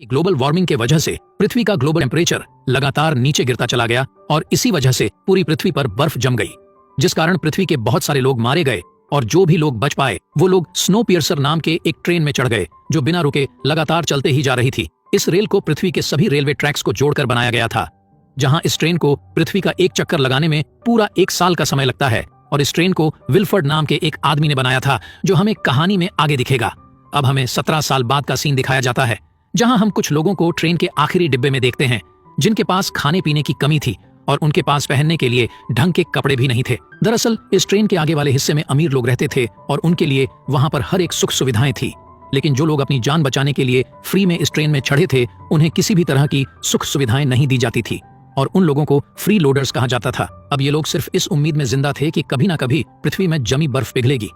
Global warming के वजह से पृथ्वी का ग्लोबल टेम्परेचर लगातार नीचे गिरता चला गया और इसी वजह से पूरी पृथ्वी पर बर्फ जम गई, जिस कारण पृथ्वी के बहुत सारे लोग मारे गए और जो भी लोग बच पाए वो लोग स्नो पियर्सर नाम के एक ट्रेन में चढ़ गए जो बिना रुके लगातार चलते ही जा रही थी। इस रेल को पृथ्वी के सभी रेलवे ट्रैक्स को जोड़कर बनाया गया था, जहां इस ट्रेन को पृथ्वी का एक चक्कर लगाने में पूरा 1 साल का समय लगता है। और इस ट्रेन को विल्फर्ड नाम के एक आदमी ने बनाया था, जो हमें कहानी में आगे दिखेगा। अब हमें 17 साल बाद का सीन दिखाया जाता है, जहां हम कुछ लोगों को ट्रेन के आखिरी डिब्बे में देखते हैं, जिनके पास खाने पीने की कमी थी और उनके पास पहनने के लिए ढंग के कपड़े भी नहीं थे। दरअसल इस ट्रेन के आगे वाले हिस्से में अमीर लोग रहते थे और उनके लिए वहां पर हर एक सुख सुविधाएं थी, लेकिन जो लोग अपनी जान बचाने के लिए फ्री में इस ट्रेन में चढ़े थे उन्हें किसी भी तरह की सुख सुविधाएं नहीं दी जाती थी और उन लोगों को फ्री लोडर्स कहा जाता था। अब ये लोग सिर्फ इस उम्मीद में जिंदा थे कि कभी ना कभी पृथ्वी में जमी बर्फ पिघलेगी,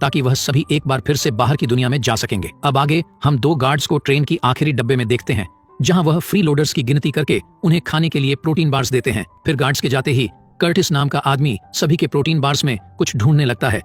ताकि वह सभी एक बार फिर से बाहर की दुनिया में जा सकेंगे। अब आगे हम 2 गार्ड्स को ट्रेन की आखिरी डब्बे में देखते हैं, जहां वह फ्री लोडर्स की गिनती करके उन्हें खाने के लिए प्रोटीन बार्स देते हैं। फिर गार्ड्स के जाते ही कर्टिस नाम का आदमी सभी के प्रोटीन बार्स में कुछ ढूंढने लगता है,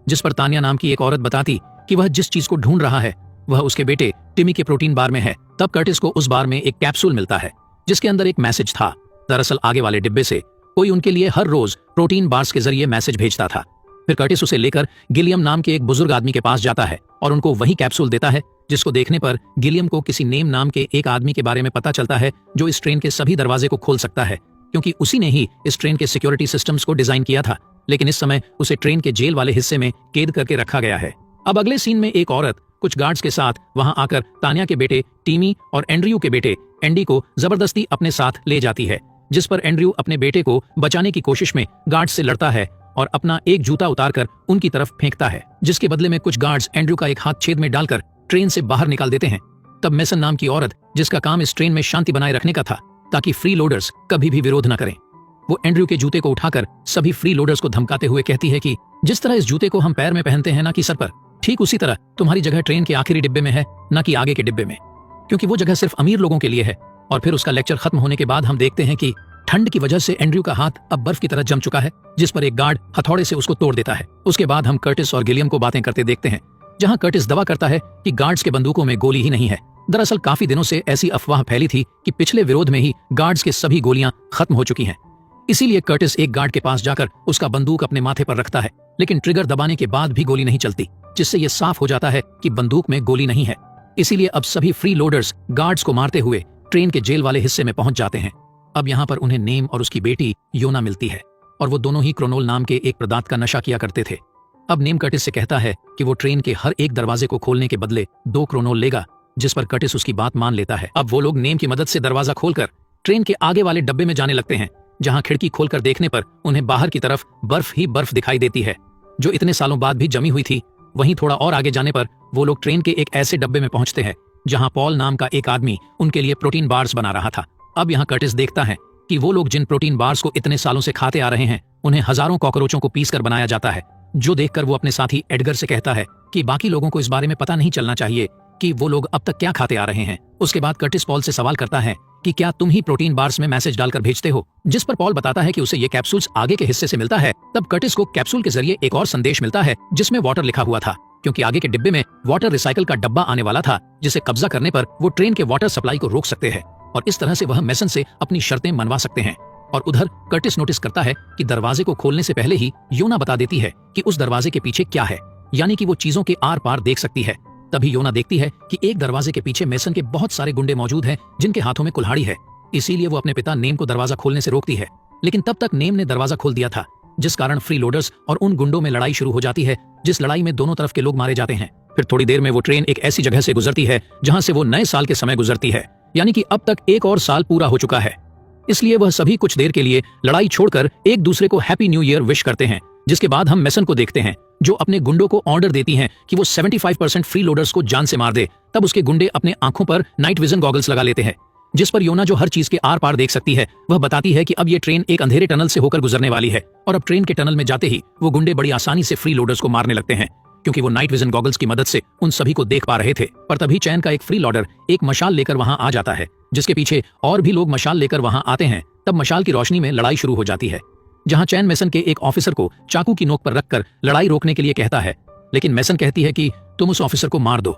जिस पर तानिया नाम की एक औरत बताती कि वह जिस चीज को ढूंढ रहा है वह उसके बेटे टिमी के प्रोटीन बार में है। तब कर्टिस को उस बार में एक कैप्सूल मिलता है, जिसके अंदर एक मैसेज था। दरअसल आगे वाले डिब्बे से कोई उनके लिए हर रोज प्रोटीन बार्स के जरिए मैसेज भेजता था। फिर कर्टिस उसे लेकर गिलियम नाम के एक बुजुर्ग आदमी के पास जाता है और उनको वही कैप्सूल देता है, जिसको देखने पर गिलियम को किसी नेम नाम के एक आदमी के बारे में पता चलता है, जो इस ट्रेन के सभी दरवाजे को खोल सकता है, क्योंकि उसी ने ही इस ट्रेन के सिक्योरिटी सिस्टम्स को डिजाइन किया था। लेकिन इस समय उसे ट्रेन के जेल वाले हिस्से में कैद करके रखा गया है। अब अगले सीन में एक औरत कुछ गार्ड्स के साथ वहां आकर तानिया के बेटे टीमी और एंड्रयू के बेटे एंडी को जबरदस्ती अपने साथ ले जाती है, जिस पर एंड्रयू अपने बेटे को बचाने की कोशिश में गार्ड्स से लड़ता है और अपना एक जूता उतारकर उनकी तरफ फेंकता है, जिसके बदले में कुछ गार्ड्स एंड्रयू का एक हाथ छेद में डालकर ट्रेन से बाहर निकाल देते हैं। तब मेसन नाम की औरत, जिसका काम इस ट्रेन में शांति बनाए रखने का था ताकि फ्री लोडर्स कभी भी विरोध न करें, वो एंड्रयू के जूते को उठाकर सभी फ्री लोडर्स को धमकाते हुए कहती है कि जिस तरह इस जूते को हम पैर में पहनते हैं ना कि सर पर, ठीक उसी तरह तुम्हारी जगह ट्रेन के आखिरी डिब्बे में है, न कि आगे के डिब्बे में, क्योंकि वो जगह सिर्फ अमीर लोगों के लिए है। और फिर उसका लेक्चर खत्म होने के बाद हम देखते हैं कि ठंड की वजह से एंड्रयू का हाथ अब बर्फ की तरह जम चुका है, जिस पर एक गार्ड हथौड़े से उसको तोड़ देता है। उसके बाद हम कर्टिस और गिलियम को बातें करते देखते हैं, जहां कर्टिस दावा करता है कि गार्ड्स के बंदूकों में गोली ही नहीं है। दरअसल काफी दिनों से ऐसी अफवाह फैली थी कि पिछले विरोध में ही गार्ड्स के सभी गोलियां खत्म हो चुकी हैं। इसीलिए कर्टिस एक गार्ड के पास जाकर उसका बंदूक अपने माथे पर रखता है, लेकिन ट्रिगर दबाने के बाद भी गोली नहीं चलती, जिससे यह साफ हो जाता है कि बंदूक में गोली नहीं है। इसीलिए अब सभी फ्री लोडर्स गार्ड्स को मारते हुए ट्रेन के जेल वाले हिस्से में पहुंच जाते हैं। अब यहाँ पर उन्हें नेम और उसकी बेटी योना मिलती है और वो दोनों ही क्रोनोल नाम के एक पदार्थ का नशा किया करते थे। अब नेम कर्टिस से कहता है कि वो ट्रेन के हर एक दरवाजे को खोलने के बदले 2 क्रोनोल लेगा, जिस पर कर्टिस उसकी बात मान लेता है। अब वो लोग नेम की मदद से दरवाजा खोलकर ट्रेन के आगे वाले डब्बे में जाने लगते हैं, जहां खिड़की खोलकर देखने पर उन्हें बाहर की तरफ बर्फ ही बर्फ दिखाई देती है, जो इतने सालों बाद भी जमी हुई थी। वहीं थोड़ा और आगे जाने पर वो लोग ट्रेन के एक ऐसे डब्बे में पहुंचते हैं जहां पॉल नाम का एक आदमी उनके लिए प्रोटीन बार्स बना रहा था। अब यहाँ कर्टिस देखता है कि वो लोग जिन प्रोटीन बार्स को इतने सालों से खाते आ रहे हैं उन्हें हजारों कॉकरोचों को पीस कर बनाया जाता है, जो देखकर वो अपने साथी एडगर से कहता है कि बाकी लोगों को इस बारे में पता नहीं चलना चाहिए कि वो लोग अब तक क्या खाते आ रहे हैं। उसके बाद कर्टिस पॉल से सवाल करता है कि क्या तुम ही प्रोटीन बार्स में मैसेज डालकर भेजते हो, जिस पर पॉल बताता है कि उसे ये कैप्सूल्स आगे के हिस्से से मिलता है। तब कर्टिस को कैप्सूल के जरिए एक और संदेश मिलता है, जिसमें वाटर लिखा हुआ था, क्योंकि आगे के डिब्बे में वाटर रिसाइकल का डब्बा आने वाला था, जिसे कब्जा करने पर वो ट्रेन के वाटर सप्लाई को रोक सकते हैं और इस तरह से वह मेसन से अपनी शर्तें मनवा सकते हैं। और उधर कर्टिस नोटिस करता है कि दरवाजे को खोलने से पहले ही योना बता देती है कि उस दरवाजे के पीछे क्या है, यानी कि वो चीजों के आर पार देख सकती है। तभी योना देखती है कि एक दरवाजे के पीछे मेसन के बहुत सारे गुंडे मौजूद हैं, जिनके हाथों में कुल्हाड़ी है। इसीलिए वो अपने पिता नेम को दरवाजा खोलने से रोकती है, लेकिन तब तक नेम ने दरवाजा खोल दिया था, जिस कारण फ्री लोडर्स और उन गुंडों में लड़ाई शुरू हो जाती है, जिस लड़ाई में दोनों तरफ के लोग मारे जाते हैं। फिर थोड़ी देर में वो ट्रेन एक ऐसी जगह से गुजरती है जहां से वो नए साल के समय गुजरती है, यानी कि अब तक एक और साल पूरा हो चुका है। इसलिए वह सभी कुछ देर के लिए लड़ाई छोड़कर एक दूसरे को हैप्पी न्यू ईयर विश करते हैं। जिसके बाद हम मेसन को देखते हैं, जो अपने गुंडों को ऑर्डर देती हैं कि वो 75% फ्री लोडर्स को जान से मार दे। तब उसके गुंडे अपने आंखों पर नाइट विजन गॉगल्स लगा लेते हैं, जिस पर योना, जो हर चीज के आर पार देख सकती है, वह बताती है कि अब ये ट्रेन एक अंधेरे टनल से होकर गुजरने वाली है। और अब ट्रेन के टनल में जाते ही वो गुंडे बड़ी आसानी से फ्री लोडर्स को मारने लगते हैं, क्योंकि वो नाइट विजन गॉगल्स की मदद से उन सभी को देख पा रहे थे। पर तभी चैन का एक फ्री लोडर एक मशाल लेकर वहां आ जाता है, जिसके पीछे और भी लोग मशाल लेकर वहां आते हैं। तब मशाल की रोशनी में लड़ाई शुरू हो जाती है, जहां चैन मेसन के एक ऑफिसर को चाकू की नोक पर रखकर लड़ाई रोकने के लिए कहता है, लेकिन मेसन कहती है कि तुम उस ऑफिसर को मार दो,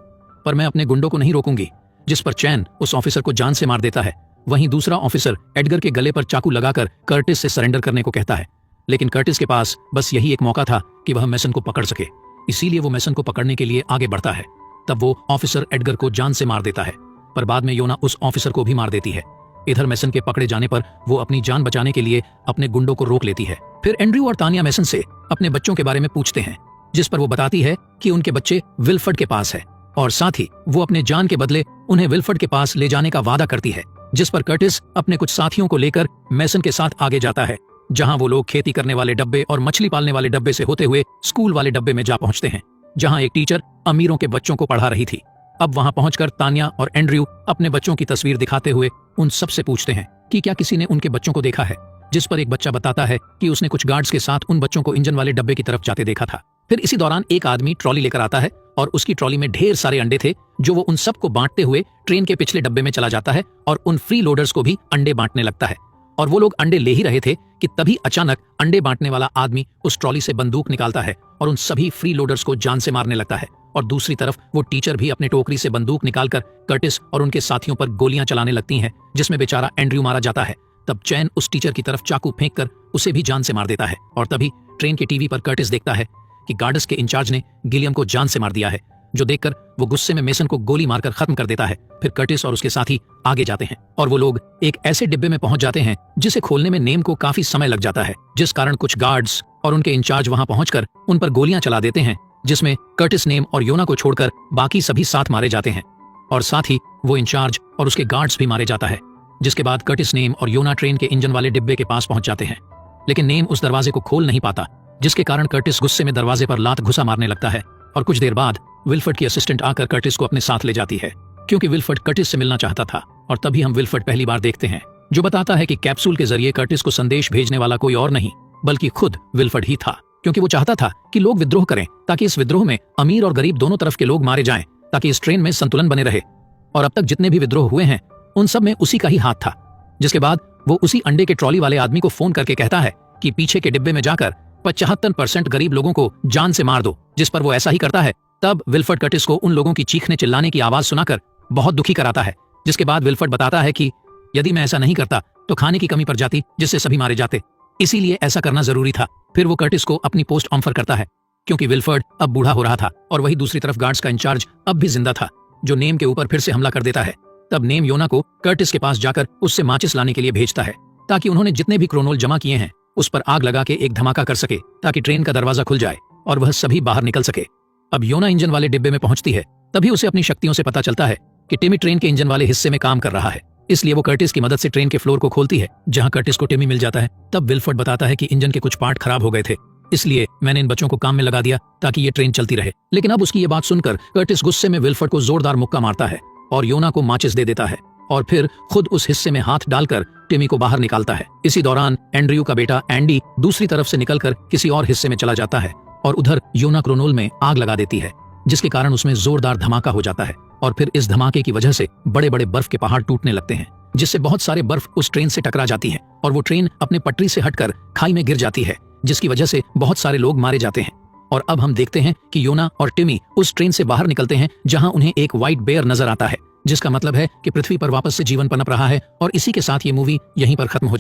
पर मैं अपने गुंडों को नहीं रोकूंगी। जिस पर चैन उस ऑफिसर को जान से मार देता है। वहीं दूसरा ऑफिसर एडगर के गले पर चाकू लगाकर कर्टिस से सरेंडर करने को कहता है, लेकिन कर्टिस के पास बस यही एक मौका था कि वह मैसन को पकड़ सके, इसीलिए वो मैसन को पकड़ने के लिए आगे बढ़ता है। तब वो ऑफिसर एडगर को जान से मार देता है, पर बाद में योना उस ऑफिसर को भी मार देती है। इधर मैसन के पकड़े जाने पर वो अपनी जान बचाने के लिए अपने गुंडों को रोक लेती है। फिर एंड्रयू और तानिया मैसन से अपने बच्चों के बारे में पूछते हैं, जिस पर वो बताती है कि उनके बच्चे विल्फर्ड के पास है, और साथ ही वो अपने जान के बदले उन्हें विल्फर्ड के पास ले जाने का वादा करती है। जिस पर कर्टिस अपने कुछ साथियों को लेकर मैसन के साथ आगे जाता है, जहां वो लोग खेती करने वाले डब्बे और मछली पालने वाले डब्बे से होते हुए स्कूल वाले डब्बे में जा पहुंचते हैं, जहां एक टीचर अमीरों के बच्चों को पढ़ा रही थी। अब वहां पहुंचकर तानिया और एंड्रयू अपने बच्चों की तस्वीर दिखाते हुए उन सब से पूछते हैं कि क्या किसी ने उनके बच्चों को देखा है, जिस पर एक बच्चा बताता है कि उसने कुछ गार्ड्स के साथ उन बच्चों को इंजन वाले डब्बे की तरफ जाते देखा था। फिर इसी दौरान एक आदमी ट्रॉली लेकर आता है और उसकी ट्रॉली में ढेर सारे अंडे थे, जो वो उन सबको बांटते हुए ट्रेन के पिछले डब्बे में चला जाता है और उन फ्री लोडर्स को भी अंडे बांटने लगता है। और वो लोग अंडे ले ही रहे थे कि तभी अचानक अंडे बांटने वाला आदमी उस ट्रॉली से बंदूक निकालता है और उन सभी फ्री लोडर्स को जान से मारने लगता है। और दूसरी तरफ वो टीचर भी अपने टोकरी से बंदूक निकालकर कर्टिस और उनके साथियों पर गोलियां चलाने लगती हैं, जिसमें बेचारा एंड्रयू मारा जाता है। तब चैन उस टीचर की तरफ चाकू फेंककर उसे भी जान से मार देता है। और तभी ट्रेन के टीवी पर कर्टिस देखता है कि गार्ड्स के इंचार्ज ने गिलियम को जान से मार दिया है, जो देखकर वो गुस्से में मेसन को गोली मारकर खत्म कर देता है। फिर कर्टिस और उसके साथी आगे जाते हैं और वो लोग एक ऐसे डिब्बे में पहुंच जाते हैं जिसे खोलने में नेम को काफी समय लग जाता है, जिस कारण कुछ गार्ड्स और उनके इंचार्ज वहां पहुंचकर उन पर गोलियां चला देते हैं, जिसमें कर्टिस, नेम और योना को छोड़कर बाकी सभी साथ मारे जाते हैं। और साथ ही वो इंचार्ज और उसके गार्ड्स भी मारे जाता है। जिसके बाद कर्टिस, नेम और योना ट्रेन के इंजन वाले डिब्बे के पास पहुंच जाते हैं, लेकिन नेम उस दरवाजे को खोल नहीं पाता, जिसके कारण कर्टिस गुस्से में दरवाजे पर लात घुसा मारने लगता है। और कुछ देर बाद विल्फर्ड की असिस्टेंट आकर कर्टिस को अपने साथ ले जाती है, क्योंकि विल्फर्ड कर्टिस से मिलना चाहता था। और तभी हम विल्फर्ड पहली बार देखते हैं, जो बताता है कि कैप्सूल के जरिए कर्टिस को संदेश भेजने वाला कोई और नहीं बल्कि खुद विल्फर्ड ही था, क्योंकि वो चाहता था कि लोग विद्रोह करें, ताकि इस विद्रोह में अमीर और गरीब दोनों तरफ के लोग मारे जाएं, ताकि इस ट्रेन में संतुलन बने रहे। और अब तक जितने भी विद्रोह हुए हैं उन सब में उसी का ही हाथ था। जिसके बाद वो उसी अंडे के ट्रॉली वाले आदमी को फोन करके कहता है कि पीछे के डिब्बे में जाकर 75% गरीब लोगों को जान से मार दो, जिस पर वो ऐसा ही करता है। तब विल्फर्ड कर्टिस को उन लोगों की चीखने चिल्लाने की आवाज सुनाकर बहुत दुखी कराता है, जिसके बाद विल्फर्ड बताता है कि यदि मैं ऐसा नहीं करता तो खाने की कमी पड़ जाती, जिससे सभी मारे जाते, इसीलिए ऐसा करना जरूरी था। फिर वो कर्टिस को अपनी पोस्ट ऑफर करता है, क्योंकि विल्फर्ड अब बूढ़ा हो रहा था और वही दूसरी तरफ गार्ड्स का इंचार्ज अब भी जिंदा था, जो नेम के ऊपर फिर से हमला कर देता है। तब नेम योना को कर्टिस के पास जाकर उससे माचिस लाने के लिए भेजता है, ताकि उन्होंने जितने भी क्रोनोल जमा किए हैं उस पर आग लगा के एक धमाका कर सके, ताकि ट्रेन का दरवाजा खुल जाए और वह सभी बाहर निकल सके। अब योना इंजन वाले डिब्बे में पहुंचती है, तभी उसे अपनी शक्तियों से पता चलता है कि टिमी ट्रेन के इंजन वाले हिस्से में काम कर रहा है, इसलिए वो कर्टिस की मदद से ट्रेन के फ्लोर को खोलती है, जहां कर्टिस को टिमी मिल जाता है। तब विल्फर्ड बताता है कि इंजन के कुछ पार्ट खराब हो गए थे, इसलिए मैंने इन बच्चों को काम में लगा दिया ताकि ये ट्रेन चलती रहे। लेकिन अब उसकी ये बात सुनकर कर्टिस गुस्से में विल्फर्ड को जोरदार मुक्का मारता है और योना को माचिस दे देता है, और फिर खुद उस हिस्से में हाथ डालकर टिमी को बाहर निकालता है। इसी दौरान एंड्रयू का बेटा एंडी दूसरी तरफ से निकलकर किसी और हिस्से में चला जाता है और उधर योना क्रोनोल में आग लगा देती है, जिसके कारण उसमें जोरदार धमाका हो जाता है। और फिर इस धमाके की वजह से बड़े बड़े बर्फ के पहाड़ टूटने लगते हैं, जिससे बहुत सारे बर्फ उस ट्रेन से टकरा जाती है और वो ट्रेन अपने पटरी से हटकर खाई में गिर जाती है, जिसकी वजह से बहुत सारे लोग मारे जाते हैं। और अब हम देखते हैं कि योना और टिमी उस ट्रेन से बाहर निकलते हैं, जहां उन्हें एक व्हाइट बेयर नजर आता है, जिसका मतलब है कि पृथ्वी पर वापस से जीवन पनप रहा है। और इसी के साथ ये मूवी यहीं पर खत्म हो जाती है।